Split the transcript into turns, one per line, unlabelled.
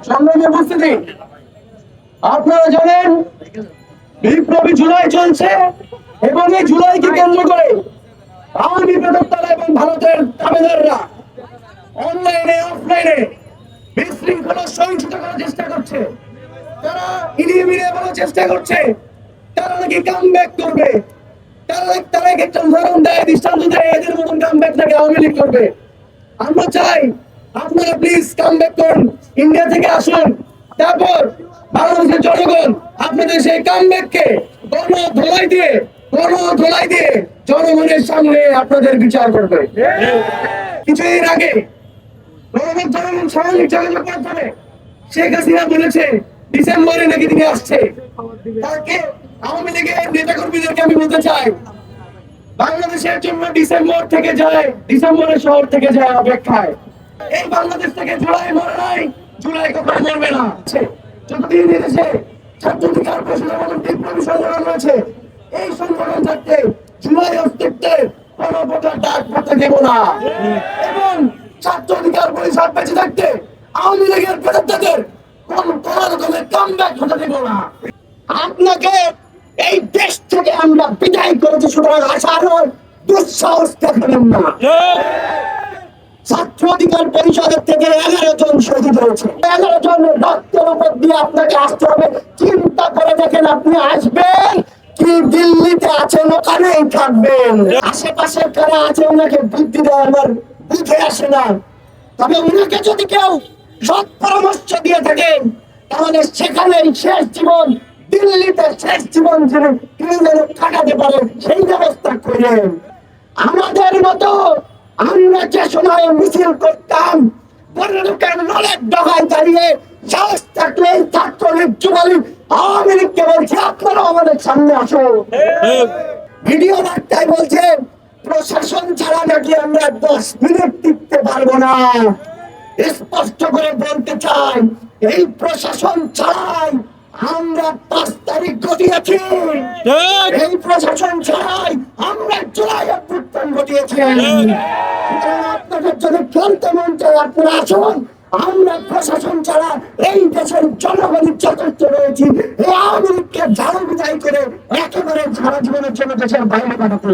সংগ্রামী উপস্থিতি, আপনারা জানেন বিপ্লবী জুলাই চলছে এবং এই জুলাইকে কেন্দ্র করে আওয়ামী প্রেতাত্মারা এবং ভারতের দাবেদাররা অনলাইনে অফলাইনে বিশৃঙ্খলা সহিংসতা করার চেষ্টা করছে। তারা ইনিয়ে মিলিয়ে বলার চেষ্টা করছে তারা নাকি কামব্যাক করবে। তারা একটা উদাহরণ দেয়, দৃষ্টান্ত দেয়, এদের মতন কামব্যাক নাকি আওয়ামী লীগ করবে। আমরা চাই আপনারা প্লিজ কামব্যাক করুন, ইন্ডিয়া থেকে আসুন, তারপর বাংলাদেশের জনগণ আপনাদের সেই কামব্যাককে গণধোলাই দিয়ে জনগণের সামনে আপনাদের বিচার করবে। কিছুদিন আগে গণমাধ্যম সামাজিক যোগাযোগ মাধ্যমে শেখ হাসিনা বলেছে ডিসেম্বরে নাকি তিনি আসছে। তাকে আওয়ামী লীগের নেতা কর্মীদেরকে আমি বলতে চাই, বাংলাদেশের জন্য ডিসেম্বরের শহর থেকে যায় অপেক্ষায়। এই বাংলাদেশ থেকে জুলাই মরে নাই, জুলাই কখনো মরবে না। যতদিন এদেশে ছাত্রাধিকার পরিষদের মতন বিপ্লবী সংগঠন রয়েছে, এই সংগঠন থাকতে জুলাই অস্তিত্বের কোন প্রকার ডাক পড়তে দেব না। এবং ছাত্রাধিকার পরিষদ বেঁচে থাকতে আওয়ামী লীগের প্রেতাত্মাদের কোন রকমের কামব্যাক হতে দেব না। আপনাকে এই দেশ থেকে আমরা বিদায় করেছি, সুতরাং আসার দুঃসাহস দেখাবেন না। ছাত্র অধিকার পরিষদের থেকে 11 জন শহীদ হয়েছে, 11 জন রক্তের উপর দিয়ে আপনাকে আসতে হবে। চিন্তা করে দেখেন, আপনি আসবেন কি দিল্লিতে আছেন ওখানেই থাকবেন। আশেপাশে কারা আছে ওনাকে বুদ্ধি দেওয়া আমার বুঝে আসে না। তবে ওনাকে যদি কেউ সৎ পরামর্শ দিয়ে থাকেন তাহলে সেখানেই শেষ জীবন, দিল্লিতে শেষ জীবন তিনি যেন কাটাতে পারেন সেই ব্যবস্থা করেন। আমাদের মতো আমরা যে সময় মিছিল করতাম লোকের নলের ডগায় দাঁড়িয়ে সাহস থাকলে ছাত্রলীগ, যুবলীগ, আওয়ামী লীগকে বলছে আপনারাও আমাদের সামনে আসো। ভিডিও বার্তায় বলছে প্রশাসন ছাড়া নাকি আমরা 10 মিনিট টিকতে পারবো না। স্পষ্ট করে বলতে চাই, এই প্রশাসন ছাড়াই আমরা 5 তারিখ ঘটিয়েছি, এই প্রশাসন ছাড়াই আমরা জুলাই অভ্যুত্থান ঘটিয়েছি। আপনাদের যদি খেলতে মন চায় আপনারা আসুন, আমরা প্রশাসন ছাড়া এই দেশের জনগণের যথেষ্ট রয়েছি। এই আওয়ামী লীগকে ঝাড়ু বিদায় করে একেবারে সারা জীবনের জন্য দেশের বাইরে পাঠাতে।